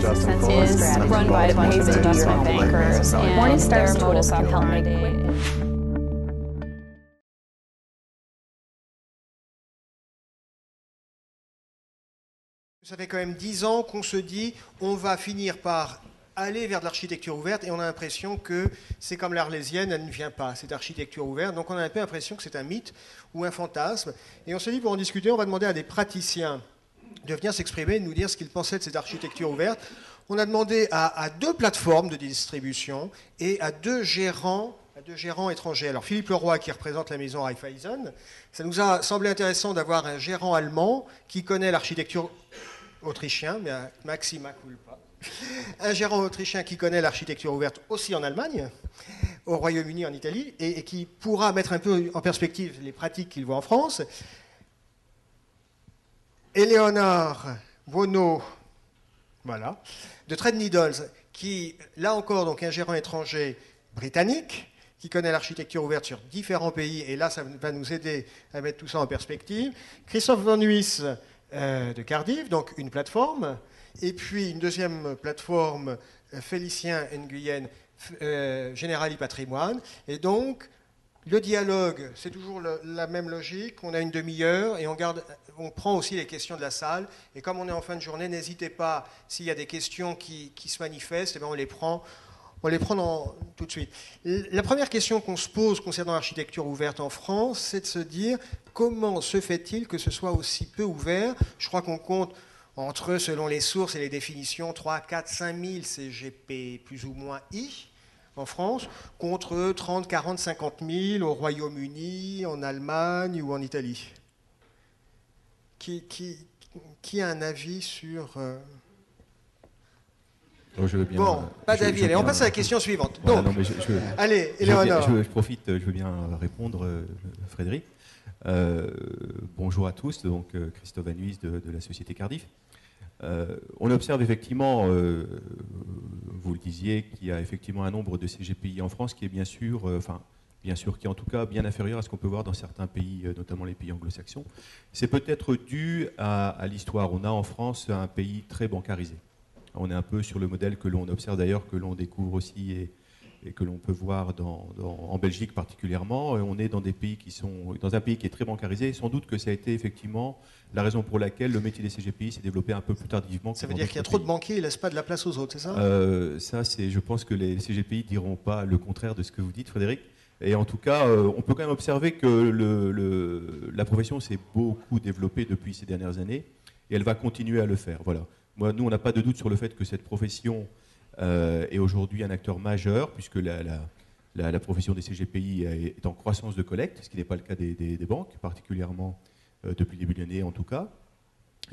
Sense is run by a bunch of investment bankers, and their modus operandi. Ça fait quand même 10 ans qu'on se dit on va finir par aller vers de l'architecture ouverte et on a l'impression que c'est comme l'Arlésienne, elle ne vient pas, cette architecture ouverte. Donc on a un peu l'impression que c'est un mythe ou un fantasme. Et on se dit pour en discuter, on va demander à des praticiens de venir s'exprimer, de nous dire ce qu'ils pensaient de cette architecture ouverte. On a demandé à 2 plateformes de distribution et à 2 gérants étrangers. Alors Philippe Leroy qui représente la maison Raiffeisen, ça nous a semblé intéressant d'avoir un gérant allemand qui connaît l'architecture autrichien, mais maxima culpa. Un gérant autrichien qui connaît l'architecture ouverte aussi en Allemagne, au Royaume-Uni, en Italie, et qui pourra mettre un peu en perspective les pratiques qu'il voit en France. Éléonore Bonneau, voilà, de Threadneedles, qui, là encore, donc un gérant étranger britannique, qui connaît l'architecture ouverte sur différents pays, et là, ça va nous aider à mettre tout ça en perspective. Christophe Van Nuys de Cardiff, donc une plateforme, et puis une deuxième plateforme, Félicien Nguyen, Generali Patrimoine. Et donc, le dialogue, c'est toujours la même logique. On a une demi-heure et on prend aussi les questions de la salle. Et comme on est en fin de journée, n'hésitez pas, s'il y a des questions qui se manifestent, eh bien on les prend. On les prend tout de suite. La première question qu'on se pose concernant l'architecture ouverte en France, c'est de se dire comment se fait-il que ce soit aussi peu ouvert. Je crois qu'on compte entre, selon les sources et les définitions, 3, 4, 5 000 CGP plus ou moins I en France, contre 30, 40, 50 000 au Royaume-Uni, en Allemagne ou en Italie. Qui a un avis sur... Bon, pas d'avis. Allez, on passe à la question suivante. Voilà, donc, non, allez, Éléonore. Je profite, je veux bien répondre, Frédéric. Bonjour à tous, donc Christophe Van Nuys de la société Cardiff. On observe effectivement, vous le disiez, qu'il y a effectivement un nombre de CGPI en France qui est bien sûr, qui est en tout cas bien inférieur à ce qu'on peut voir dans certains pays, notamment les pays anglo-saxons. C'est peut-être dû à l'histoire. On a en France un pays très bancarisé. On est un peu sur le modèle que l'on observe d'ailleurs, que l'on découvre aussi et que l'on peut voir en Belgique particulièrement. On est dans un pays qui est très bancarisé, et sans doute que ça a été effectivement la raison pour laquelle le métier des CGPI s'est développé un peu plus tardivement. Ça veut dire qu'il y a trop de banquiers, ils ne laissent pas de la place aux autres, c'est ça? Je pense que les CGPI ne diront pas le contraire de ce que vous dites, Frédéric. Et en tout cas, on peut quand même observer que la profession s'est beaucoup développée depuis ces dernières années, et elle va continuer à le faire. Voilà. Nous, on n'a pas de doute sur le fait que cette profession est aujourd'hui un acteur majeur, puisque la profession des CGPI est en croissance de collecte, ce qui n'est pas le cas des banques, particulièrement depuis le début de l'année en tout cas.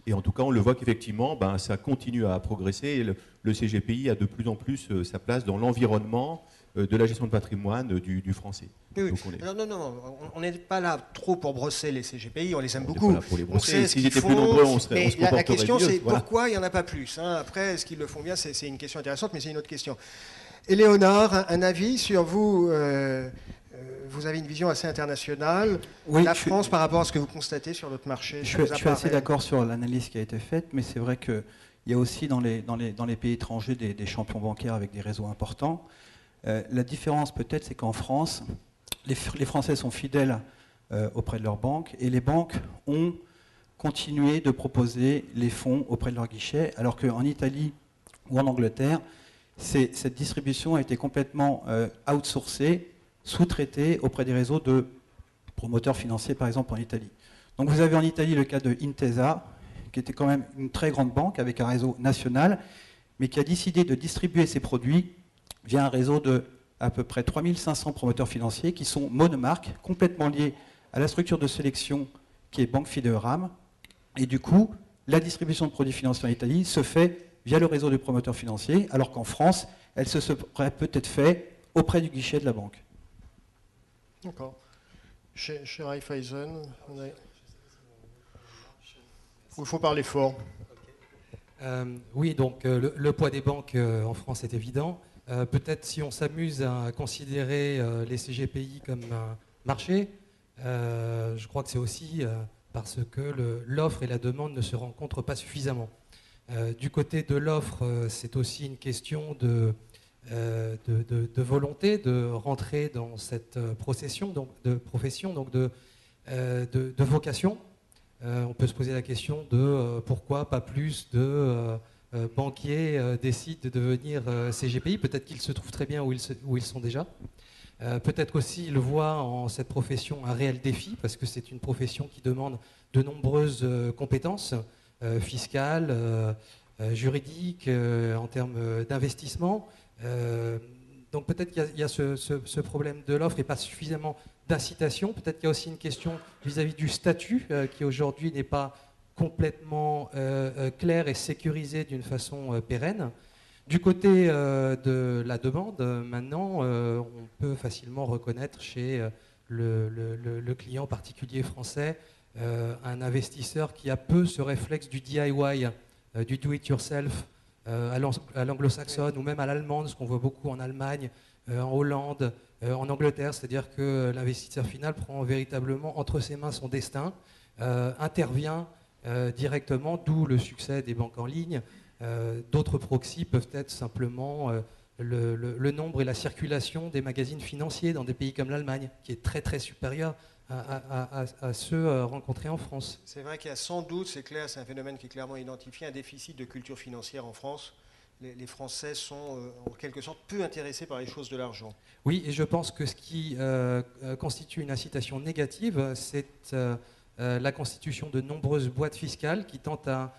Et en tout cas, on le voit qu'effectivement, ça continue à progresser. Et le CGPI a de plus en plus sa place dans l'environnement de la gestion de patrimoine du français. Oui. Donc non, on n'est pas là trop pour brosser les CGPI, on les aime beaucoup. On n'est pas là pour les brosser. On sait S'ils étaient plus nombreux, on se comporterait la question, mieux, c'est voilà. pourquoi il n'y en a pas plus. Après, est-ce qu'ils le font bien? C'est une question intéressante, mais c'est une autre question. Éléonore, un avis sur vous? Vous avez une vision assez internationale. Oui, la France, par rapport à ce que vous constatez sur notre marché. Je suis assez d'accord sur l'analyse qui a été faite, mais c'est vrai qu'il y a aussi dans les pays étrangers des champions bancaires avec des réseaux importants. La différence peut-être, c'est qu'en France, les Français sont fidèles auprès de leurs banques, et les banques ont continué de proposer les fonds auprès de leurs guichets, alors qu'en Italie ou en Angleterre, cette distribution a été complètement outsourcée, sous-traitée auprès des réseaux de promoteurs financiers, par exemple en Italie. Donc vous avez en Italie le cas de Intesa, qui était quand même une très grande banque avec un réseau national, mais qui a décidé de distribuer ses produits via un réseau de à peu près 3500 promoteurs financiers qui sont monomarques, complètement liés à la structure de sélection qui est Banque Fideuram. Et du coup, la distribution de produits financiers en Italie se fait via le réseau de promoteurs financiers, alors qu'en France, elle se serait peut-être fait auprès du guichet de la banque. D'accord. Chez Raiffeisen, il faut parler fort. Oui, donc le poids des banques en France est évident. Peut-être si on s'amuse à considérer les CGPI comme un marché, je crois que c'est aussi parce que l'offre et la demande ne se rencontrent pas suffisamment. Du côté de l'offre, c'est aussi une question de volonté de rentrer dans cette profession, donc de vocation. On peut se poser la question de pourquoi pas plus de banquiers décident de devenir CGPI. Peut-être qu'ils se trouvent très bien où ils sont déjà. Peut-être aussi ils voient en cette profession un réel défi, parce que c'est une profession qui demande de nombreuses compétences fiscales, juridiques, en termes d'investissement. Donc peut-être qu'il y a ce problème de l'offre et pas suffisamment d'incitation. Peut-être qu'il y a aussi une question vis-à-vis du statut qui aujourd'hui n'est pas complètement clair et sécurisé d'une façon pérenne. Du côté de la demande, maintenant, on peut facilement reconnaître chez le client particulier français un investisseur qui a peu ce réflexe du DIY, du do-it-yourself, à l'anglo-saxonne ou même à l'allemande, ce qu'on voit beaucoup en Allemagne, en Hollande, en Angleterre, c'est-à-dire que l'investisseur final prend véritablement entre ses mains son destin, intervient directement, d'où le succès des banques en ligne. D'autres proxys peuvent être simplement le nombre et la circulation des magazines financiers dans des pays comme l'Allemagne, qui est très très supérieur à ceux rencontrés en France. C'est vrai qu'il y a sans doute, c'est clair, c'est un phénomène qui est clairement identifié, un déficit de culture financière en France. Les Français sont en quelque sorte peu intéressés par les choses de l'argent. Oui, et je pense que ce qui constitue une incitation négative, c'est la constitution de nombreuses boîtes fiscales qui tentent à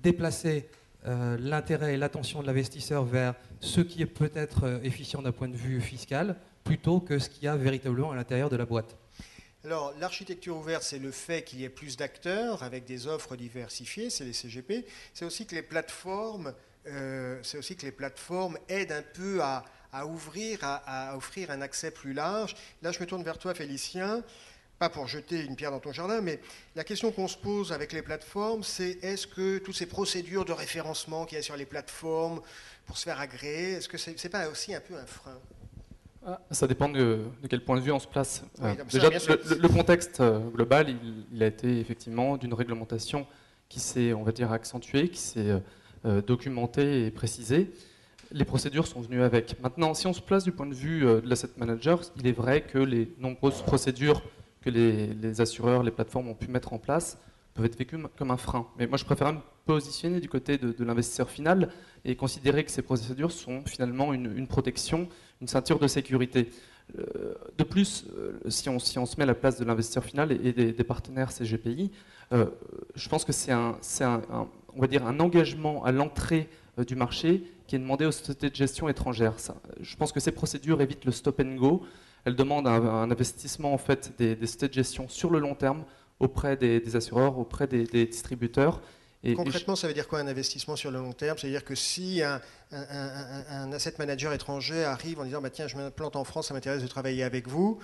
déplacer l'intérêt et l'attention de l'investisseur vers ce qui est peut-être efficient d'un point de vue fiscal, plutôt que ce qu'il y a véritablement à l'intérieur de la boîte. Alors, l'architecture ouverte, c'est le fait qu'il y ait plus d'acteurs avec des offres diversifiées, c'est les CGP. C'est aussi que les plateformes, aident un peu à offrir un accès plus large. Là, je me tourne vers toi, Félicien. Pas pour jeter une pierre dans ton jardin, mais la question qu'on se pose avec les plateformes, c'est est-ce que toutes ces procédures de référencement qu'il y a sur les plateformes pour se faire agréer, est-ce que c'est pas aussi un peu un frein ? Ça dépend de quel point de vue on se place. Oui, déjà, le contexte global, il a été effectivement d'une réglementation qui s'est, on va dire, accentuée, qui s'est documentée et précisée. Les procédures sont venues avec. Maintenant, si on se place du point de vue de l'asset manager, il est vrai que les nombreuses procédures que les assureurs, les plateformes ont pu mettre en place peuvent être vécues comme un frein. Mais moi, je préfère me positionner du côté de l'investisseur final et considérer que ces procédures sont finalement une protection, une ceinture de sécurité. De plus, si on se met à la place de l'investisseur final et des partenaires CGPI, je pense que c'est on va dire un engagement à l'entrée du marché qui est demandé aux sociétés de gestion étrangères. Je pense que ces procédures évitent le stop and go. Elles demandent un investissement en fait, des sociétés de gestion sur le long terme auprès des assureurs, auprès des distributeurs. Concrètement, ça veut dire quoi un investissement sur le long terme ? C'est-à-dire que si un asset manager étranger arrive en disant bah, « tiens, je m'implante en France, ça m'intéresse de travailler avec vous »,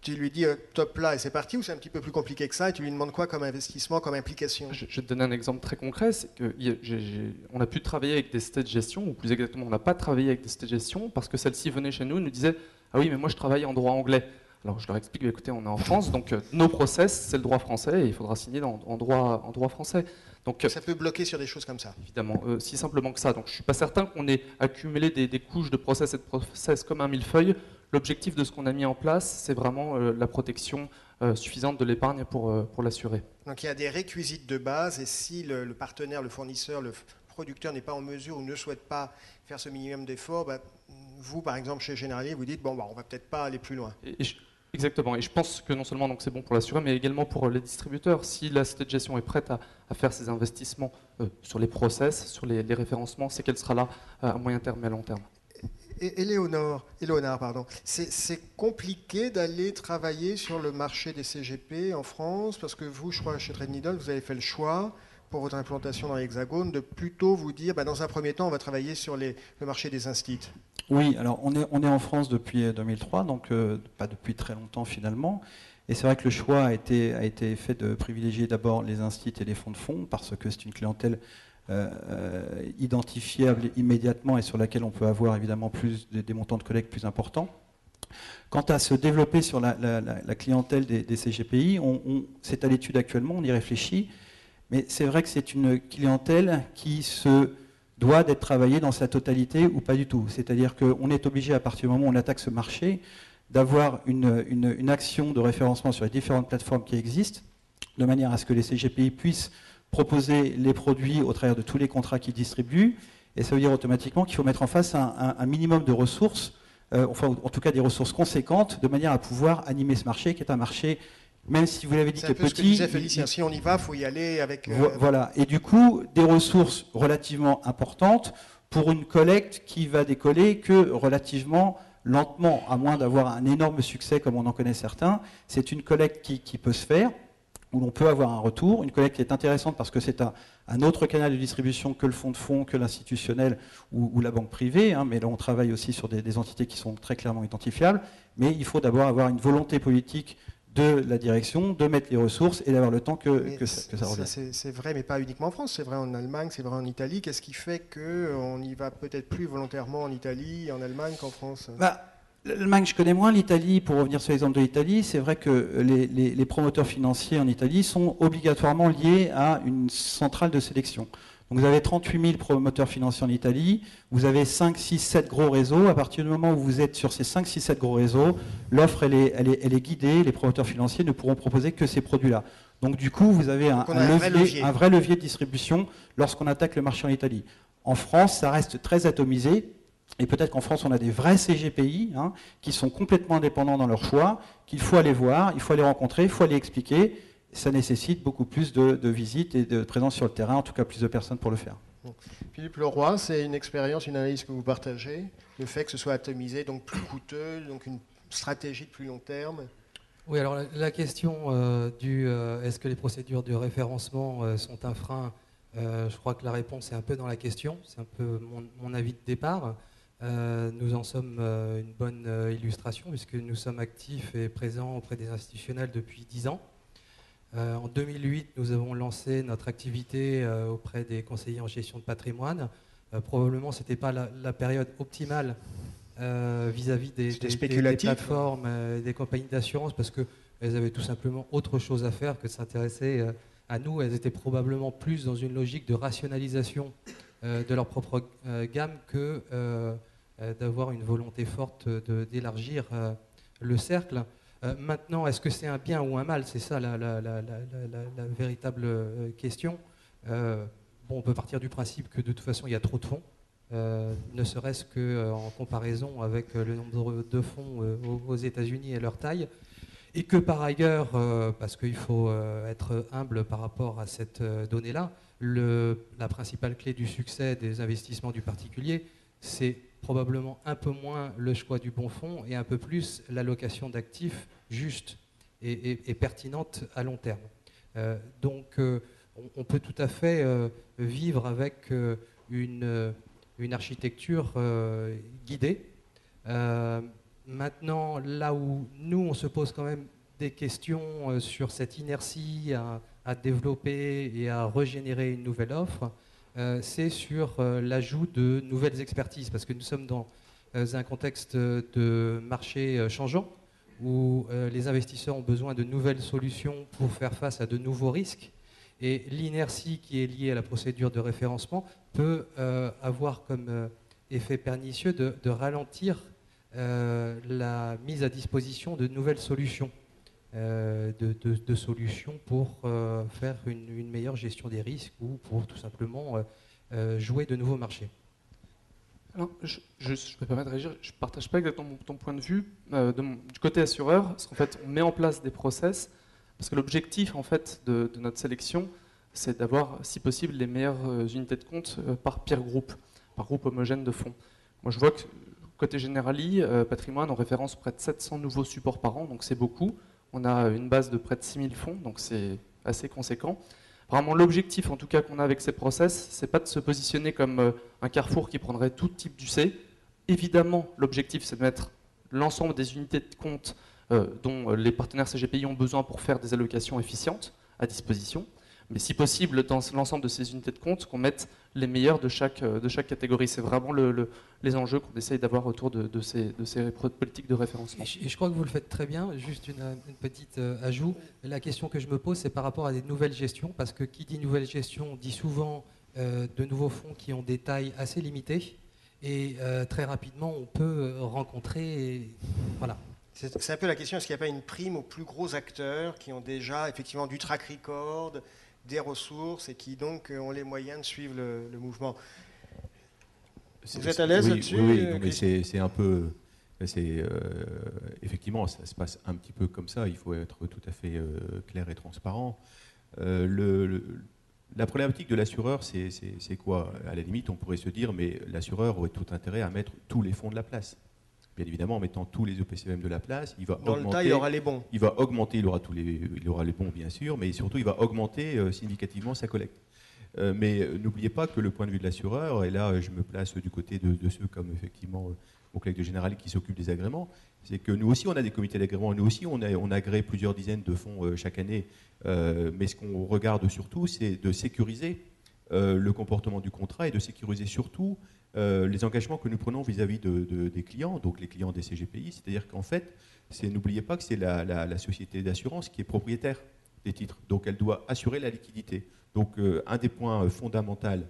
tu lui dis top là et c'est parti, ou c'est un petit peu plus compliqué que ça et tu lui demandes quoi comme investissement, comme implication ? Je vais te donner un exemple très concret, c'est qu'on a pu travailler avec des sociétés de gestion, ou plus exactement on n'a pas travaillé avec des sociétés de gestion parce que celles-ci venaient chez nous et nous disaient « ah oui mais moi je travaille en droit anglais ». Alors je leur explique, écoutez, on est en France, donc nos process, c'est le droit français et il faudra signer en droit français. Donc, ça peut bloquer sur des choses comme ça. Évidemment, si simplement que ça. Donc je ne suis pas certain qu'on ait accumulé des couches de process et de process comme un millefeuille. L'objectif de ce qu'on a mis en place, c'est vraiment la protection suffisante de l'épargne pour l'assurer. Donc il y a des réquisites de base et si le partenaire, le fournisseur, le producteur n'est pas en mesure ou ne souhaite pas faire ce minimum d'efforts, bah, vous, par exemple, chez Generali, vous dites bon, bah, on ne va peut-être pas aller plus loin. Exactement, et je pense que non seulement c'est bon pour l'assuré, mais également pour les distributeurs. Si la société de gestion est prête à faire ses investissements sur les process, sur les référencements, c'est qu'elle sera là à moyen terme et à long terme. Et Léonard, c'est compliqué d'aller travailler sur le marché des CGP en France, parce que vous, je crois, chez Threadneedle, vous avez fait le choix, pour votre implantation dans l'Hexagone, de plutôt vous dire, bah, dans un premier temps, on va travailler sur le marché des instituts. Oui, alors on est en France depuis 2003, donc pas depuis très longtemps finalement. Et c'est vrai que le choix a été fait de privilégier d'abord les instituts et les fonds de fonds, parce que c'est une clientèle identifiable immédiatement et sur laquelle on peut avoir évidemment des montants de collecte plus importants. Quant à se développer sur la clientèle des CGPI, c'est à l'étude actuellement, on y réfléchit. Mais c'est vrai que c'est une clientèle qui se doit d'être travaillée dans sa totalité ou pas du tout. C'est-à-dire qu'on est obligé, à partir du moment où on attaque ce marché, d'avoir une action de référencement sur les différentes plateformes qui existent, de manière à ce que les CGPI puissent proposer les produits au travers de tous les contrats qu'ils distribuent. Et ça veut dire automatiquement qu'il faut mettre en face un minimum de ressources, enfin en tout cas des ressources conséquentes, de manière à pouvoir animer ce marché, qui est un marché, même si vous l'avez dit, C'est que un peu ce que petit. disait Félicien, si on y va, il faut y aller avec... Voilà, et du coup, des ressources relativement importantes pour une collecte qui va décoller que relativement lentement, à moins d'avoir un énorme succès comme on en connaît certains. C'est une collecte qui peut se faire, où l'on peut avoir un retour, une collecte qui est intéressante parce que c'est un autre canal de distribution que le fonds de fonds, que l'institutionnel ou la banque privée, hein, mais là on travaille aussi sur des entités qui sont très clairement identifiables, mais il faut d'abord avoir une volonté politique de la direction, de mettre les ressources et d'avoir le temps que ça revienne. C'est vrai, mais pas uniquement en France, c'est vrai en Allemagne, c'est vrai en Italie. Qu'est-ce qui fait qu'on y va peut-être plus volontairement en Italie, en Allemagne qu'en France? L'Allemagne, je connais moins. L'Italie, pour revenir sur l'exemple de l'Italie, c'est vrai que les promoteurs financiers en Italie sont obligatoirement liés à une centrale de sélection. Donc vous avez 38 000 promoteurs financiers en Italie, vous avez 5, 6, 7 gros réseaux. À partir du moment où vous êtes sur ces 5, 6, 7 gros réseaux, l'offre elle est guidée, les promoteurs financiers ne pourront proposer que ces produits-là. Donc du coup, vous avez un vrai levier de distribution lorsqu'on attaque le marché en Italie. En France, ça reste très atomisé. Et peut-être qu'en France, on a des vrais CGPI qui sont complètement indépendants dans leur choix, qu'il faut aller voir, il faut aller rencontrer, il faut aller expliquer. Ça nécessite beaucoup plus de visites et de présence sur le terrain, en tout cas plus de personnes pour le faire. Philippe Leroy, c'est une expérience, une analyse que vous partagez, le fait que ce soit atomisé, donc plus coûteux, donc une stratégie de plus long terme. Oui, alors la question est-ce que les procédures de référencement sont un frein, je crois que la réponse est un peu dans la question, c'est un peu mon avis de départ. Nous en sommes une bonne illustration puisque nous sommes actifs et présents auprès des institutionnels depuis 10 ans. En 2008, nous avons lancé notre activité auprès des conseillers en gestion de patrimoine. Probablement, ce n'était pas la période optimale vis-à-vis des plateformes, des compagnies d'assurance parce qu'elles avaient tout simplement autre chose à faire que de s'intéresser à nous. Elles étaient probablement plus dans une logique de rationalisation de leur propre gamme que d'avoir une volonté forte d'élargir le cercle. Maintenant, est-ce que c'est un bien ou un mal? C'est ça la véritable question. On peut partir du principe que de toute façon, il y a trop de fonds, ne serait-ce qu'en comparaison avec le nombre de fonds aux États-Unis et leur taille. Et que par ailleurs, parce qu'il faut être humble par rapport à cette donnée-là, la principale clé du succès des investissements du particulier, c'est probablement un peu moins le choix du bon fonds et un peu plus l'allocation d'actifs juste et pertinente à long terme. Donc on peut tout à fait vivre avec une architecture guidée. Maintenant, là où nous, on se pose quand même des questions sur cette inertie à développer et à régénérer une nouvelle offre, c'est sur l'ajout de nouvelles expertises, parce que nous sommes dans un contexte de marché changeant, où les investisseurs ont besoin de nouvelles solutions pour faire face à de nouveaux risques, et l'inertie qui est liée à la procédure de référencement peut avoir comme effet pernicieux de ralentir la mise à disposition de nouvelles solutions, de solutions pour faire une meilleure gestion des risques ou pour tout simplement jouer de nouveaux marchés. Alors, je me permets de réagir, je ne partage pas exactement ton point de vue du côté assureur, parce qu'en fait on met en place des process, parce que l'objectif en fait de notre sélection, c'est d'avoir si possible les meilleures unités de compte par peer group, par groupe homogène de fonds. Moi je vois que côté Generali, patrimoine, on référence près de 700 nouveaux supports par an, donc c'est beaucoup. On a une base de près de 6000 fonds, donc c'est assez conséquent. Vraiment, l'objectif, en tout cas, qu'on a avec ces process, c'est pas de se positionner comme un carrefour qui prendrait tout type d'UC. Évidemment, l'objectif, c'est de mettre l'ensemble des unités de compte dont les partenaires CGPI ont besoin pour faire des allocations efficientes à disposition. Mais si possible, dans l'ensemble de ces unités de compte, qu'on mette les meilleurs de chaque catégorie. C'est vraiment les enjeux qu'on essaye d'avoir autour de ces politiques de référencement. Et je crois que vous le faites très bien. Juste une petite ajout. La question que je me pose, c'est par rapport à des nouvelles gestions, parce que qui dit nouvelle gestion dit souvent de nouveaux fonds qui ont des tailles assez limitées. Et très rapidement, on peut rencontrer... Voilà. C'est un peu la question, est-ce qu'il n'y a pas une prime aux plus gros acteurs qui ont déjà effectivement du track record, des ressources et qui donc ont les moyens de suivre le mouvement. Vous êtes à l'aise là-dessus? Oui, mais c'est un peu... effectivement, ça se passe un petit peu comme ça, il faut être tout à fait clair et transparent. La problématique de l'assureur, c'est quoi? À la limite, on pourrait se dire, mais l'assureur aurait tout intérêt à mettre tous les fonds de la place. Bien évidemment, en mettant tous les EPCM de la place, il va dans augmenter, le tas, il aura les bons. Il va augmenter, il aura les bons bien sûr, mais surtout il va augmenter significativement sa collecte. Mais n'oubliez pas que le point de vue de l'assureur, et là je me place du côté de ceux comme effectivement mon collègue de Generali qui s'occupe des agréments, c'est que nous aussi on a des comités d'agrément, nous aussi on agrée plusieurs dizaines de fonds chaque année, mais ce qu'on regarde surtout c'est de sécuriser le comportement du contrat et de sécuriser surtout les engagements que nous prenons vis-à-vis des clients, donc les clients des CGPI, c'est-à-dire qu'en fait, n'oubliez pas que c'est la société d'assurance qui est propriétaire des titres, donc elle doit assurer la liquidité. Donc un des points fondamentaux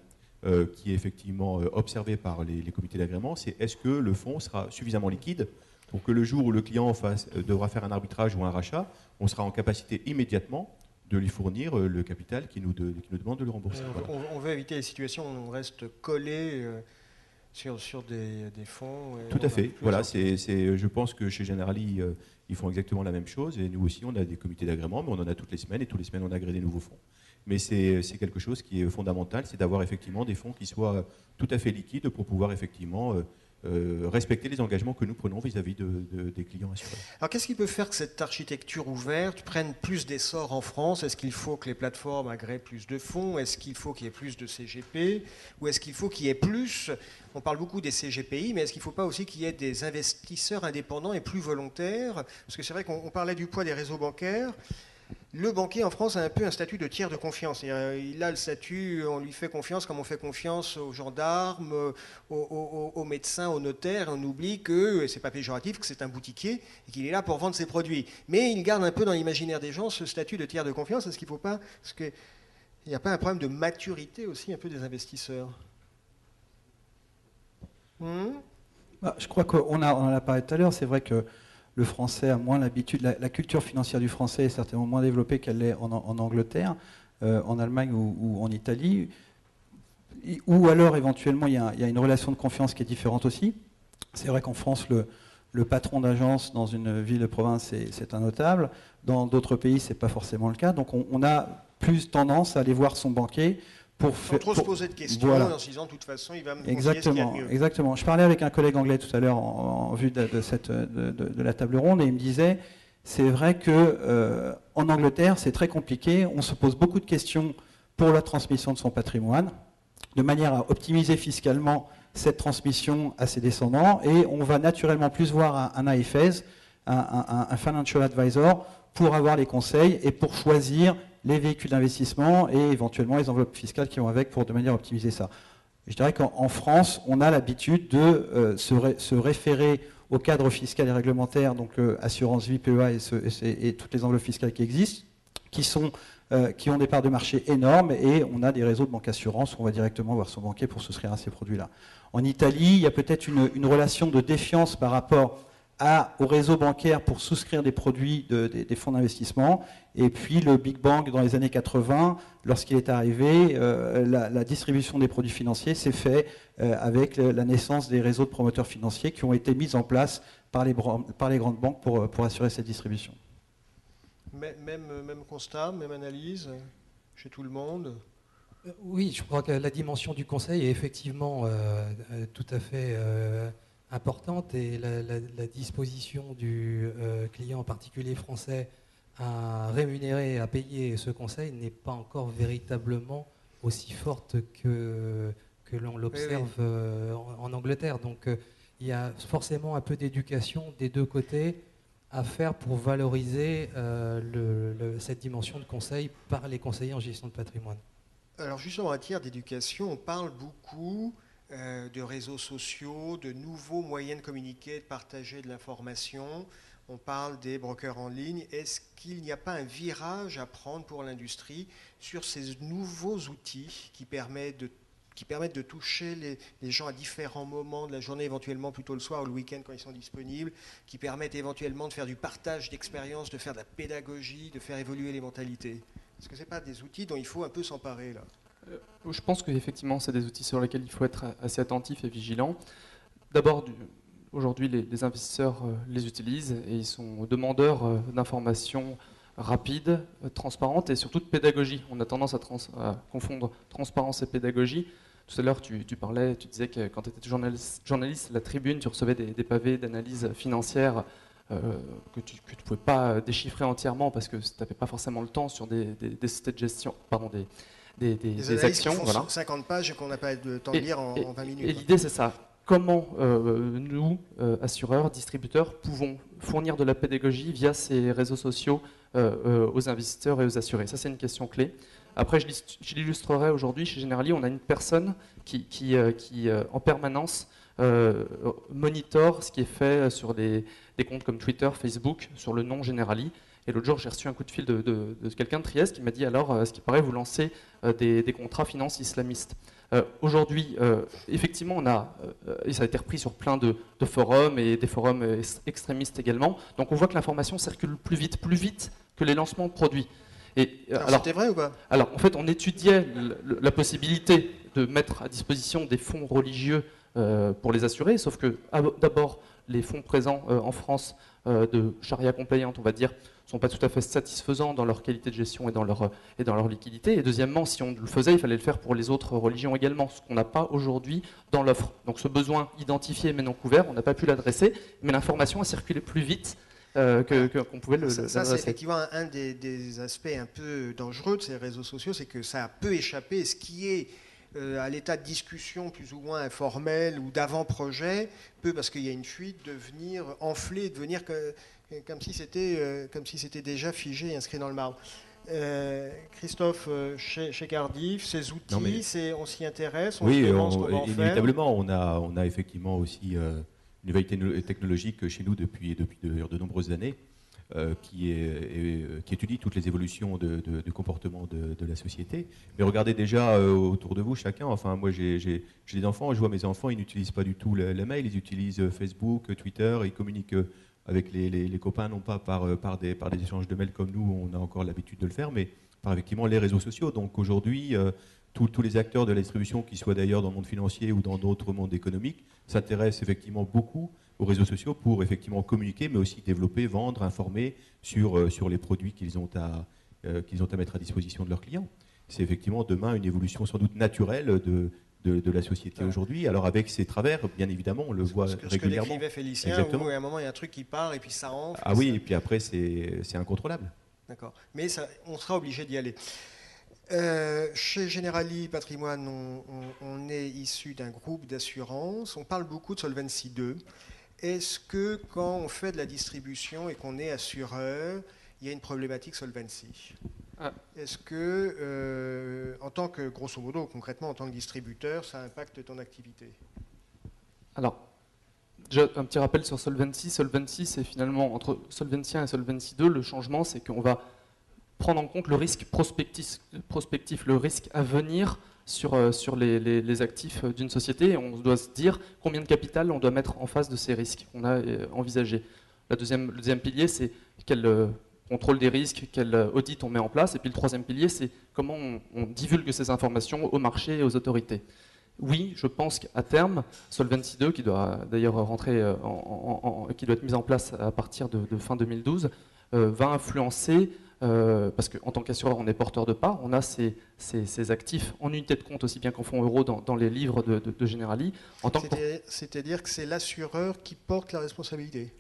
qui est effectivement observé par les comités d'agrément, c'est est-ce que le fonds sera suffisamment liquide pour que le jour où le client devra faire un arbitrage ou un rachat, on sera en capacité immédiatement de lui fournir le capital qui nous demande de le rembourser. Voilà. On veut éviter les situations où on reste collé sur des fonds. Tout à fait. Voilà, je pense que chez Generali, ils font exactement la même chose. Et nous aussi, on a des comités d'agrément, mais on en a toutes les semaines. Et toutes les semaines, on agrée des nouveaux fonds. Mais c'est quelque chose qui est fondamental, c'est d'avoir effectivement des fonds qui soient tout à fait liquides pour pouvoir effectivement respecter les engagements que nous prenons vis-à-vis des clients assurés. Alors qu'est-ce qui peut faire que cette architecture ouverte prenne plus d'essor en France? Est-ce qu'il faut que les plateformes agréent plus de fonds? Est-ce qu'il faut qu'il y ait plus de CGP? Ou est-ce qu'il faut qu'il y ait plus, on parle beaucoup des CGPI, mais est-ce qu'il ne faut pas aussi qu'il y ait des investisseurs indépendants et plus volontaires? Parce que c'est vrai qu'on parlait du poids des réseaux bancaires. Le banquier en France a un peu un statut de tiers de confiance. Il a le statut, on lui fait confiance comme on fait confiance aux gendarmes, aux médecins, aux notaires. On oublie que, c'est pas péjoratif, que c'est un boutiquier et qu'il est là pour vendre ses produits. Mais il garde un peu dans l'imaginaire des gens ce statut de tiers de confiance. Est-ce qu'il faut pas, parce qu'il n'y a pas un problème de maturité aussi un peu des investisseurs? Je crois qu'on en a parlé tout à l'heure. C'est vrai que le français a moins l'habitude, la culture financière du français est certainement moins développée qu'elle l'est en Angleterre, en Allemagne ou en Italie, ou alors éventuellement il y a une relation de confiance qui est différente aussi. C'est vrai qu'en France, le patron d'agence dans une ville de province, c'est un notable. Dans d'autres pays, ce n'est pas forcément le cas. Donc on a plus tendance à aller voir son banquier sans trop se poser de questions, voilà. En se disant de toute façon il va me conseiller ce qu'il y a de mieux. Exactement. Je parlais avec un collègue anglais tout à l'heure en vue de la table ronde et il me disait c'est vrai que en Angleterre c'est très compliqué, on se pose beaucoup de questions pour la transmission de son patrimoine de manière à optimiser fiscalement cette transmission à ses descendants et on va naturellement plus voir un AFS, un Financial Advisor pour avoir les conseils et pour choisir les véhicules d'investissement et éventuellement les enveloppes fiscales qui vont avec pour de manière à optimiser ça. Je dirais qu'en France, on a l'habitude de se référer au cadre fiscal et réglementaire, donc assurance vie, PEA et toutes les enveloppes fiscales qui existent, qui ont des parts de marché énormes et on a des réseaux de banque assurance où on va directement voir son banquier pour souscrire à ces produits-là. En Italie, il y a peut-être une relation de défiance par rapport au réseau bancaire pour souscrire des produits des fonds d'investissement. Et puis le Big Bang dans les années 80, lorsqu'il est arrivé, la distribution des produits financiers s'est fait avec la naissance des réseaux de promoteurs financiers qui ont été mis en place par les grandes banques pour assurer cette distribution. Même constat, même analyse chez tout le monde? Oui, je crois que la dimension du conseil est effectivement tout à fait importante et la disposition du client, en particulier français, à rémunérer, à payer ce conseil n'est pas encore véritablement aussi forte que l'on l'observe en Angleterre. Donc il y a forcément un peu d'éducation des deux côtés à faire pour valoriser cette dimension de conseil par les conseillers en gestion de patrimoine. Alors justement, en matière d'éducation, on parle beaucoup de réseaux sociaux, de nouveaux moyens de communiquer, de partager de l'information. On parle des brokers en ligne. Est-ce qu'il n'y a pas un virage à prendre pour l'industrie sur ces nouveaux outils qui permettent de toucher les gens à différents moments de la journée, éventuellement plutôt le soir ou le week-end quand ils sont disponibles, qui permettent éventuellement de faire du partage d'expériences, de faire de la pédagogie, de faire évoluer les mentalités? Est-ce que ce n'est pas des outils dont il faut un peu s'emparer là? Je pense qu'effectivement, c'est des outils sur lesquels il faut être assez attentif et vigilant. D'abord, aujourd'hui, les investisseurs les utilisent et ils sont demandeurs d'informations rapides, transparentes et surtout de pédagogie. On a tendance à confondre transparence et pédagogie. Tout à l'heure, tu disais que quand tu étais journaliste, la Tribune, tu recevais des pavés d'analyse financière que tu ne pouvais pas déchiffrer entièrement parce que tu n'avais pas forcément le temps sur des sociétés de gestion, pardon, des actions. Voilà. 50 pages et qu'on n'a pas le temps de lire en 20 minutes. Et l'idée, c'est ça. Comment nous, assureurs, distributeurs, pouvons fournir de la pédagogie via ces réseaux sociaux aux investisseurs et aux assurés? Ça, c'est une question clé. Après, je l'illustrerai aujourd'hui. Chez Generali, on a une personne qui en permanence, monitore ce qui est fait sur des comptes comme Twitter, Facebook, sur le nom Generali. Et l'autre jour, j'ai reçu un coup de fil de quelqu'un de Trieste qui m'a dit, alors, ce qui paraît, vous lancez des contrats finances islamistes. Aujourd'hui, effectivement, et ça a été repris sur plein de forums et des forums extrémistes également. Donc on voit que l'information circule plus vite que les lancements de produits. Alors c'était vrai ou pas? Alors en fait, on étudiait la possibilité de mettre à disposition des fonds religieux pour les assurés, sauf que d'abord, les fonds présents en France de charia compliant, on va dire, ne sont pas tout à fait satisfaisants dans leur qualité de gestion et dans leur liquidité. Et deuxièmement, si on le faisait, il fallait le faire pour les autres religions également, ce qu'on n'a pas aujourd'hui dans l'offre. Donc ce besoin identifié mais non couvert, on n'a pas pu l'adresser, mais l'information a circulé plus vite qu'on pouvait le Ça, c'est effectivement un des aspects un peu dangereux de ces réseaux sociaux, c'est que ça peut échapper. Ce qui est à l'état de discussion plus ou moins informelle ou d'avant-projet peut, parce qu'il y a une fuite, devenir enflé, devenir comme si c'était déjà figé et inscrit dans le marbre. Christophe, chez Cardif, ces outils, on s'y intéresse, on se demande ce qu'on va en faire. Inévitablement, on a effectivement aussi une veille technologique chez nous depuis de nombreuses années qui étudie toutes les évolutions de comportement de la société. Mais regardez déjà autour de vous, chacun. Enfin, moi, j'ai des enfants, je vois mes enfants, ils n'utilisent pas du tout le mail, ils utilisent Facebook, Twitter, ils communiquent avec les copains, non pas par des échanges de mails comme nous, on a encore l'habitude de le faire, mais par effectivement les réseaux sociaux. Donc aujourd'hui, tous les acteurs de la distribution, qui soient d'ailleurs dans le monde financier ou dans d'autres mondes économiques, s'intéressent effectivement beaucoup aux réseaux sociaux pour effectivement communiquer, mais aussi développer, vendre, informer sur les produits qu'ils ont à mettre à disposition de leurs clients. C'est effectivement demain une évolution sans doute naturelle de la société aujourd'hui. Alors avec ses travers, bien évidemment, on le voit régulièrement. Ce que décrivait Félicien, où à un moment il y a un truc qui part et puis ça enfle. Ah oui, et puis après c'est incontrôlable. D'accord, mais on sera obligé d'y aller. Chez Generali Patrimoine, on est issu d'un groupe d'assurance. On parle beaucoup de Solvency 2. Est-ce que quand on fait de la distribution et qu'on est assureur, il y a une problématique Solvency? Est-ce que, en tant que, grosso modo, concrètement, en tant que distributeur, ça impacte ton activité? Alors, déjà, un petit rappel sur Solvency. Solvency, c'est finalement, entre Solvency 1 et Solvency 2, le changement, c'est qu'on va prendre en compte le risque prospectif, le risque à venir sur les actifs d'une société. Et on doit se dire combien de capital on doit mettre en face de ces risques qu'on a envisagés. Le deuxième pilier, c'est quel contrôle des risques, quel audit on met en place. Et puis le troisième pilier, c'est comment on divulgue ces informations au marché et aux autorités. Oui, je pense qu'à terme, Solvency 2, qui doit d'ailleurs rentrer, qui doit être mise en place à partir de fin 2012, va influencer, parce qu'en tant qu'assureur, on est porteur de parts, on a ces actifs en unité de compte aussi bien qu'en fonds euros dans les livres de Generali. C'est-à-dire que c'est l'assureur qui porte la responsabilité?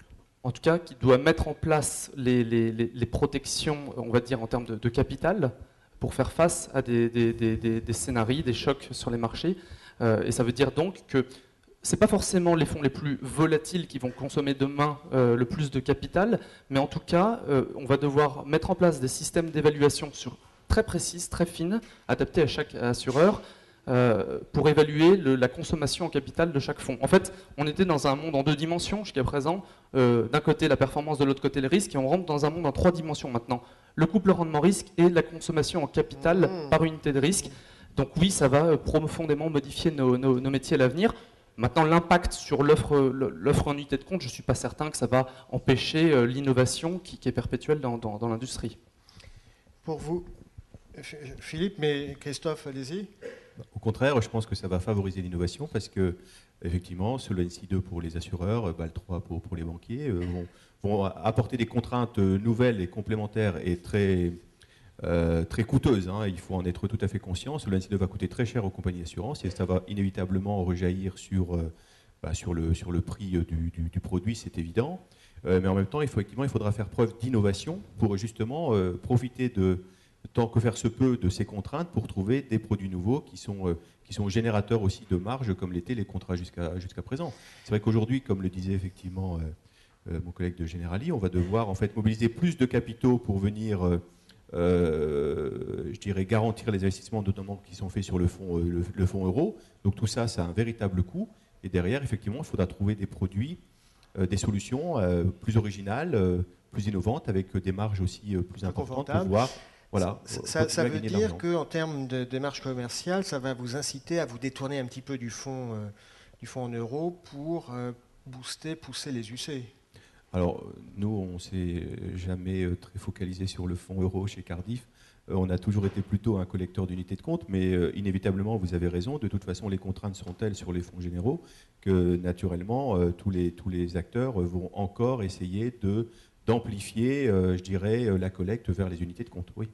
En tout cas, qui doit mettre en place les protections, on va dire, en termes de capital, pour faire face à des scénarios, des chocs sur les marchés. Et ça veut dire donc que ce n'est pas forcément les fonds les plus volatiles qui vont consommer demain le plus de capital, mais en tout cas, on va devoir mettre en place des systèmes d'évaluation sur très précises, très fines, adaptées à chaque assureur, pour évaluer la consommation en capital de chaque fonds. En fait, on était dans un monde en 2 dimensions jusqu'à présent, d'un côté la performance, de l'autre côté le risque, et on rentre dans un monde en 3 dimensions maintenant. Le couple rendement-risque et la consommation en capital par unité de risque. Donc oui, ça va profondément modifier nos métiers à l'avenir. Maintenant, l'impact sur l'offre en unité de compte, je ne suis pas certain que ça va empêcher l'innovation qui est perpétuelle dans l'industrie. Pour vous, Philippe, mais Christophe, allez-y. Au contraire, je pense que ça va favoriser l'innovation parce que, effectivement, Solvency 2 pour les assureurs, BAL 3 pour les banquiers, vont apporter des contraintes nouvelles et complémentaires et très coûteuses. Hein. Il faut en être tout à fait conscient. Solvency 2 va coûter très cher aux compagnies d'assurance et ça va inévitablement rejaillir sur le prix du produit, c'est évident. Mais en même temps, il faudra faire preuve d'innovation pour justement profiter tant que faire se peut de ces contraintes pour trouver des produits nouveaux qui sont générateurs aussi de marge comme l'étaient les contrats jusqu'à présent. C'est vrai qu'aujourd'hui, comme le disait effectivement mon collègue de Generali, on va devoir en fait mobiliser plus de capitaux pour venir je dirais garantir les investissements notamment qui sont faits sur le fonds euro. Donc tout ça, ça a un véritable coût. Et derrière, effectivement, il faudra trouver des produits, des solutions plus originales, plus innovantes, avec des marges aussi plus importantes pour pouvoir... Voilà, ça veut dire qu'en termes de démarche commerciale, ça va vous inciter à vous détourner un petit peu du fonds en euros pour pousser les UC. Alors, nous, on ne s'est jamais très focalisé sur le fonds euro chez Cardif. On a toujours été plutôt un collecteur d'unités de compte, mais inévitablement, vous avez raison, de toute façon, les contraintes sont telles sur les fonds généraux que, naturellement, tous les acteurs vont encore essayer d'amplifier, je dirais, la collecte vers les unités de compte. Oui,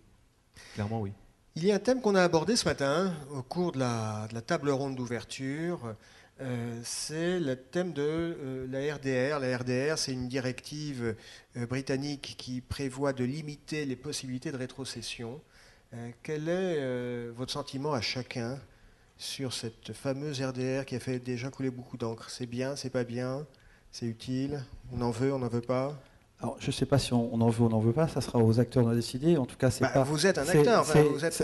clairement, oui. Il y a un thème qu'on a abordé ce matin au cours de la table ronde d'ouverture. C'est le thème de la RDR. La RDR, c'est une directive britannique qui prévoit de limiter les possibilités de rétrocession. Quel est votre sentiment à chacun sur cette fameuse RDR qui a fait déjà couler beaucoup d'encre? C'est bien, c'est pas bien, c'est utile, on en veut, on n'en veut pas? Alors, je ne sais pas si on en veut ou on n'en veut pas, ça sera aux acteurs de décider. En tout cas, c'est pas. Vous êtes un acteur.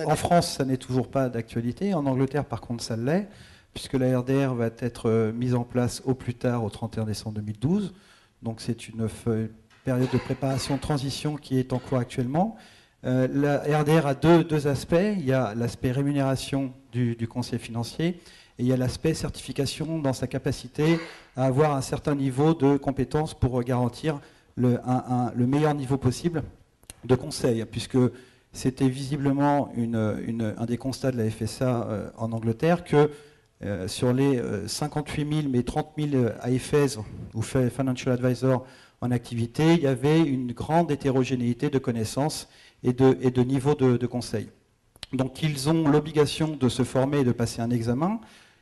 En France, ça n'est toujours pas d'actualité. En Angleterre, par contre, ça l'est, puisque la RDR va être mise en place au plus tard au 31 décembre 2012. Donc, c'est une période de préparation de transition qui est en cours actuellement. La RDR a deux aspects. Il y a l'aspect rémunération du conseiller financier et il y a l'aspect certification dans sa capacité à avoir un certain niveau de compétences pour garantir le meilleur niveau possible de conseil, puisque c'était visiblement un des constats de la FSA en Angleterre que sur les 58 000, mais 30 000 AFS, ou Financial Advisor, en activité, il y avait une grande hétérogénéité de connaissances et de niveau de conseil. Donc ils ont l'obligation de se former et de passer un examen.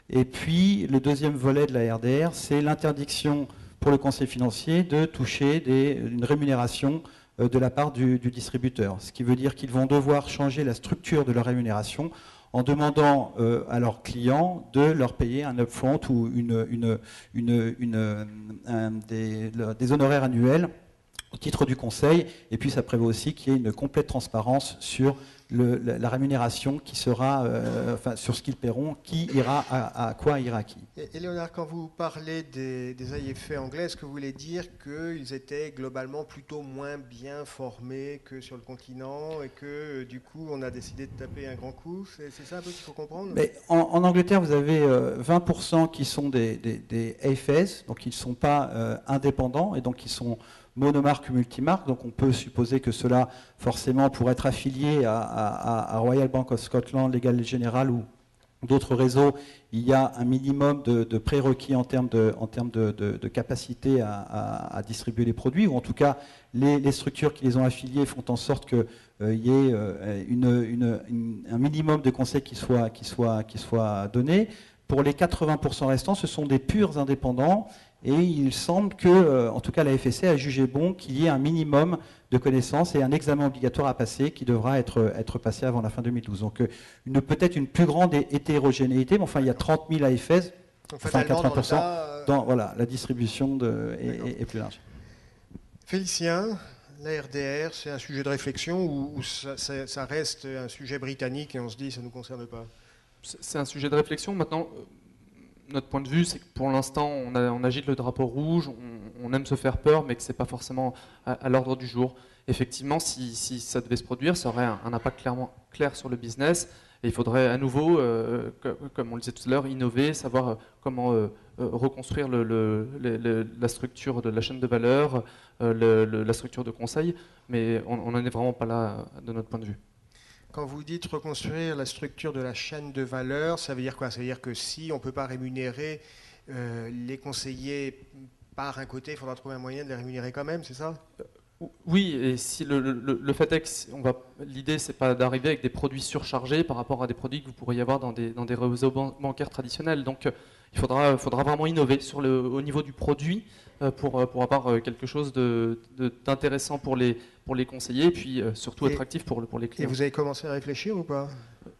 Et puis le deuxième volet de la RDR, c'est l'interdiction pour le conseil financier de toucher une rémunération de la part du distributeur. Ce qui veut dire qu'ils vont devoir changer la structure de leur rémunération en demandant à leurs clients de leur payer un upfront ou des honoraires annuels au titre du conseil. Et puis ça prévoit aussi qu'il y ait une complète transparence sur la rémunération qui sera, sur ce qu'ils paieront, qui ira à quoi ira qui. Et Léonard, quand vous parlez des AIFE anglais, est-ce que vous voulez dire qu'ils étaient globalement plutôt moins bien formés que sur le continent et que du coup on a décidé de taper un grand coup? C'est ça un peu qu'il faut comprendre? Mais en Angleterre, vous avez 20% qui sont des AFS, donc ils ne sont pas indépendants et donc ils sont monomarque ou multimarque, donc on peut supposer que cela forcément pour être affilié à Royal Bank of Scotland, Legal General ou d'autres réseaux, il y a un minimum de prérequis en termes de capacité à distribuer les produits, ou en tout cas les structures qui les ont affiliés font en sorte qu'il y ait un minimum de conseils qui soit donné. Pour les 80% restants, ce sont des purs indépendants. Et il semble que, en tout cas, la FSC a jugé bon qu'il y ait un minimum de connaissances et un examen obligatoire à passer qui devra être passé avant la fin 2012. Donc, peut-être une plus grande hétérogénéité, mais enfin, il y a 30 000 AFS, enfin 80%, voilà, la distribution est plus large. Félicien, la RDR, c'est un sujet de réflexion ou ça reste un sujet britannique et on se dit ça ne nous concerne pas? C'est un sujet de réflexion. Maintenant, notre point de vue, c'est que pour l'instant, on agite le drapeau rouge, on aime se faire peur, mais que ce n'est pas forcément à l'ordre du jour. Effectivement, si ça devait se produire, ça aurait un impact clair sur le business. Et il faudrait à nouveau, comme on le disait tout à l'heure, innover, savoir comment reconstruire la structure de la chaîne de valeur, la structure de conseil. Mais on n'en est vraiment pas là de notre point de vue. Quand vous dites reconstruire la structure de la chaîne de valeur, ça veut dire quoi? Ça veut dire que si on ne peut pas rémunérer les conseillers par un côté, il faudra trouver un moyen de les rémunérer quand même, c'est ça? Oui, et si le fait est que l'idée, c'est pas d'arriver avec des produits surchargés par rapport à des produits que vous pourriez avoir dans des réseaux bancaires traditionnels. Donc, il faudra vraiment innover au niveau du produit pour avoir quelque chose d'intéressant pour les conseillers et puis surtout attractif pour les Et clients. vous avez commencé à réfléchir ou pas?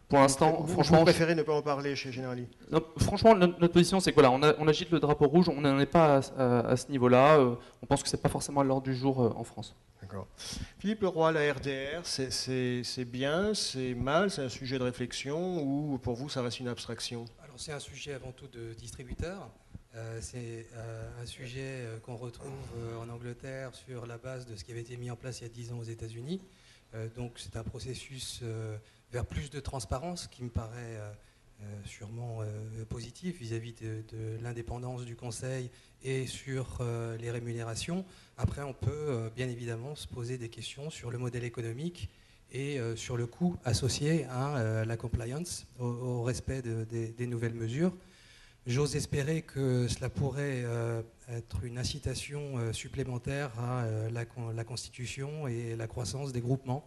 Pour l'instant, franchement, vous préférez ne pas en parler chez Generali? non, franchement, notre position, c'est que voilà, on agite le drapeau rouge, on n'en est pas à ce niveau-là. On pense que c'est pas forcément à l'ordre du jour en France. D'accord. Philippe Leroy, la RDR, c'est bien, c'est mal, c'est un sujet de réflexion ou pour vous ça reste une abstraction? Alors c'est un sujet avant tout de distributeur. C'est un sujet qu'on retrouve en Angleterre sur la base de ce qui avait été mis en place il y a 10 ans aux États-Unis. Donc c'est un processus vers plus de transparence qui me paraît sûrement positif vis-à-vis de l'indépendance du Conseil et sur les rémunérations. Après, on peut bien évidemment se poser des questions sur le modèle économique et sur le coût associé à la compliance, au respect des nouvelles mesures. J'ose espérer que cela pourrait être une incitation supplémentaire à la constitution et la croissance des groupements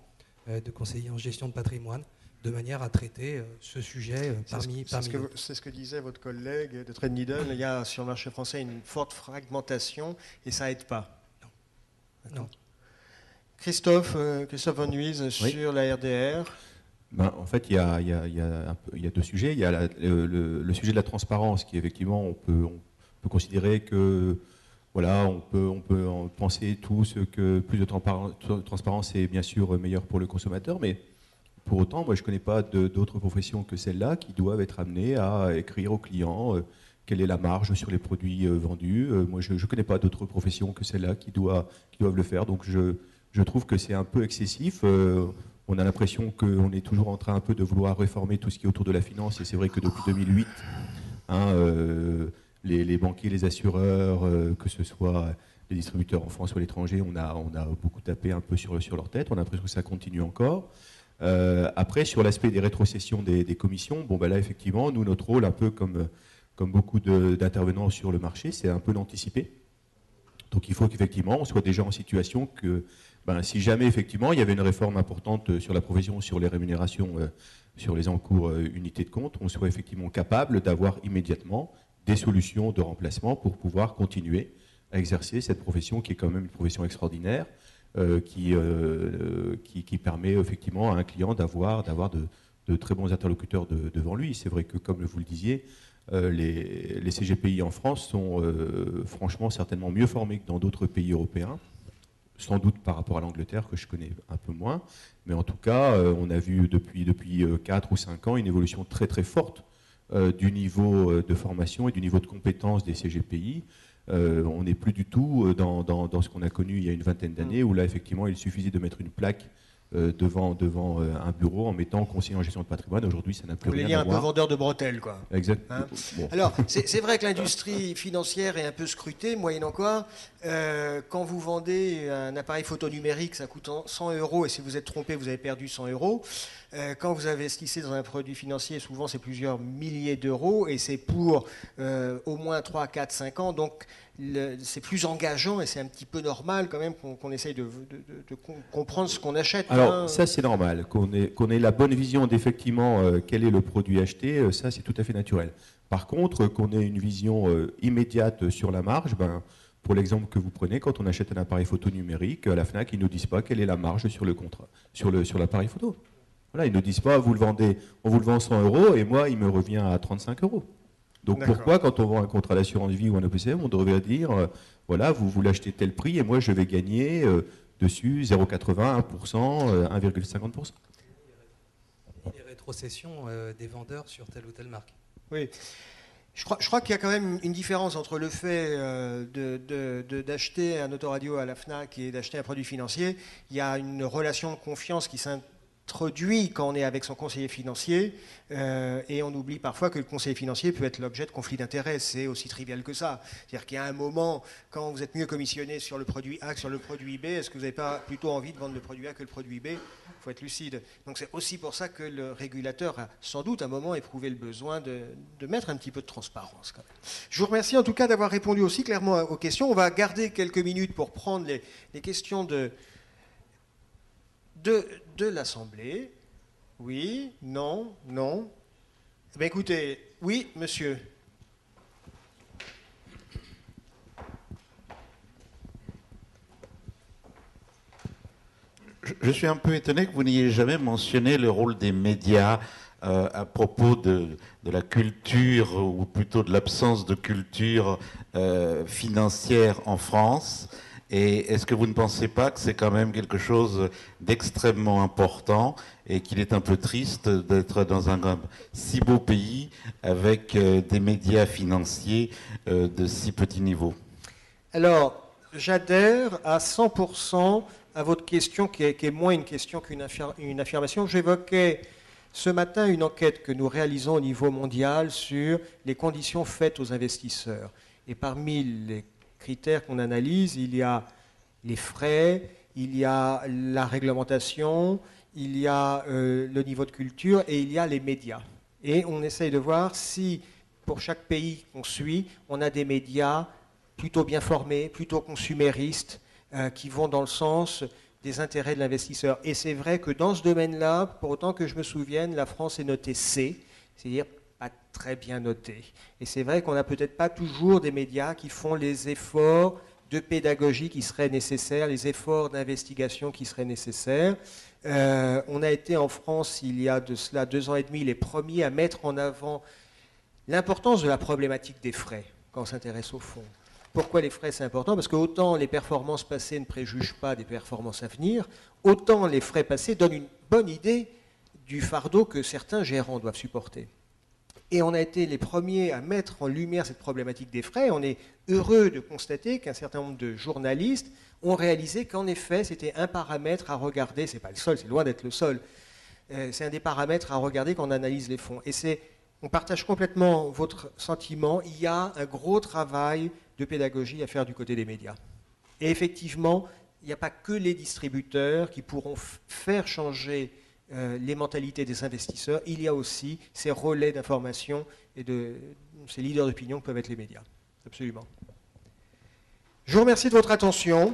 de conseillers en gestion de patrimoine, de manière à traiter ce sujet parmi d'autres. C'est ce que disait votre collègue de Threadneedle. Il y a sur le marché français une forte fragmentation et ça aide pas. Non. Christophe Van Nuys sur la RDR. Ben, en fait, il y a deux sujets. Il y a le sujet de la transparence, qui effectivement, on peut considérer que voilà, on peut en penser tous que plus de transparence est bien sûr meilleur pour le consommateur, mais pour autant, moi, je ne connais pas d'autres professions que celle-là qui doivent être amenées à écrire aux clients quelle est la marge sur les produits vendus. Moi, je ne connais pas d'autres professions que celle-là qui doivent le faire. Donc, je trouve que c'est un peu excessif. On a l'impression qu'on est toujours en train un peu de vouloir réformer tout ce qui est autour de la finance. Et c'est vrai que depuis 2008, les banquiers, les assureurs, que ce soit les distributeurs en France ou à l'étranger, on a beaucoup tapé un peu sur leur tête. On a l'impression que ça continue encore. Après, sur l'aspect des rétrocessions des commissions, bon, ben là, effectivement, nous, notre rôle, un peu comme beaucoup d'intervenants sur le marché, c'est un peu d'anticiper. Donc, il faut qu'effectivement, on soit déjà en situation que, si jamais, effectivement, il y avait une réforme importante sur la profession, sur les rémunérations, sur les encours unités de compte, on soit effectivement capable d'avoir immédiatement des solutions de remplacement pour pouvoir continuer à exercer cette profession qui est quand même une profession extraordinaire, qui permet effectivement à un client d'avoir de très bons interlocuteurs devant lui. C'est vrai que, comme vous le disiez, les CGPI en France sont franchement certainement mieux formés que dans d'autres pays européens, sans doute par rapport à l'Angleterre, que je connais un peu moins, mais en tout cas, on a vu depuis 4 ou 5 ans une évolution très très forte du niveau de formation et du niveau de compétence des CGPI. On n'est plus du tout dans ce qu'on a connu il y a une vingtaine d'années, où là, effectivement, il suffisait de mettre une plaque devant un bureau en mettant conseiller en gestion de patrimoine. Aujourd'hui, ça n'a plus rien à voir. Vous voulez dire un peu vendeur de bretelles, quoi. Exactement. Hein bon. Alors, c'est vrai que l'industrie financière est un peu scrutée, moyennant quoi, quand vous vendez un appareil photo numérique, ça coûte 100 €, et si vous êtes trompé, vous avez perdu 100 €. Quand vous investissez dans un produit financier, souvent c'est plusieurs milliers d'euros, et c'est pour au moins 3, 4, 5 ans, donc c'est plus engageant, et c'est un petit peu normal quand même qu'on essaye de comprendre ce qu'on achète. Alors ça c'est normal, qu'on ait la bonne vision d'effectivement quel est le produit acheté, ça c'est tout à fait naturel. Par contre, qu'on ait une vision immédiate sur la marge, pour l'exemple que vous prenez, quand on achète un appareil photo numérique, à la FNAC, ils ne nous disent pas quelle est la marge sur le contrat, sur l'appareil photo. Voilà, ils ne disent pas, vous le vendez, on vous le vend 100 € et moi, il me revient à 35 €. Donc pourquoi, quand on vend un contrat d'assurance vie ou un OPCM, on devrait dire, voilà, vous l'achetez tel prix et moi, je vais gagner dessus, 0,80, 1%, 1,50%. Les rétrocessions des vendeurs sur telle ou telle marque. Oui. Je crois qu'il y a quand même une différence entre le fait d'acheter un autoradio à la FNAC et d'acheter un produit financier. Il y a une relation de confiance qui s'introduit quand on est avec son conseiller financier et on oublie parfois que le conseiller financier peut être l'objet de conflits d'intérêts. C'est aussi trivial que ça. C'est-à-dire qu'il y a un moment, quand vous êtes mieux commissionné sur le produit A que sur le produit B, est-ce que vous n'avez pas plutôt envie de vendre le produit A que le produit B ? Il faut être lucide. Donc c'est aussi pour ça que le régulateur a sans doute à un moment éprouvé le besoin de mettre un petit peu de transparence. Quand même. Je vous remercie en tout cas d'avoir répondu aussi clairement aux questions. On va garder quelques minutes pour prendre les questions de l'Assemblée. Oui, non, non. Eh bien, écoutez, oui, monsieur. Je suis un peu étonné que vous n'ayez jamais mentionné le rôle des médias à propos de la culture, ou plutôt de l'absence de culture financière en France. Et est-ce que vous ne pensez pas que c'est quand même quelque chose d'extrêmement important et qu'il est un peu triste d'être dans un si beau pays avec des médias financiers de si petit niveau? Alors, j'adhère à 100% à votre question qui est moins une question qu'une affirmation. J'évoquais ce matin une enquête que nous réalisons au niveau mondial sur les conditions faites aux investisseurs. Et parmi les critères qu'on analyse, il y a les frais, il y a la réglementation, il y a le niveau de culture et il y a les médias. Et on essaye de voir si, pour chaque pays qu'on suit, on a des médias plutôt bien formés, plutôt consuméristes, qui vont dans le sens des intérêts de l'investisseur. Et c'est vrai que dans ce domaine-là, pour autant que je me souvienne, la France est notée C, c'est-à-dire pas très bien notée. Et c'est vrai qu'on n'a peut-être pas toujours des médias qui font les efforts de pédagogie qui seraient nécessaires, les efforts d'investigation qui seraient nécessaires. On a été en France, il y a de cela 2 ans et demi, les premiers à mettre en avant l'importance de la problématique des frais quand on s'intéresse au fonds. Pourquoi les frais, c'est important? Parce que autant les performances passées ne préjugent pas des performances à venir, autant les frais passés donnent une bonne idée du fardeau que certains gérants doivent supporter. Et on a été les premiers à mettre en lumière cette problématique des frais. On est heureux de constater qu'un certain nombre de journalistes ont réalisé qu'en effet, c'était un paramètre à regarder. C'est pas le seul, c'est loin d'être le seul. C'est un des paramètres à regarder quand on analyse les fonds. Et on partage complètement votre sentiment. Il y a un gros travail de pédagogie à faire du côté des médias. Et effectivement, il n'y a pas que les distributeurs qui pourront faire changer les mentalités des investisseurs. Il y a aussi ces relais d'information et ces leaders d'opinion que peuvent être les médias. Absolument. Je vous remercie de votre attention.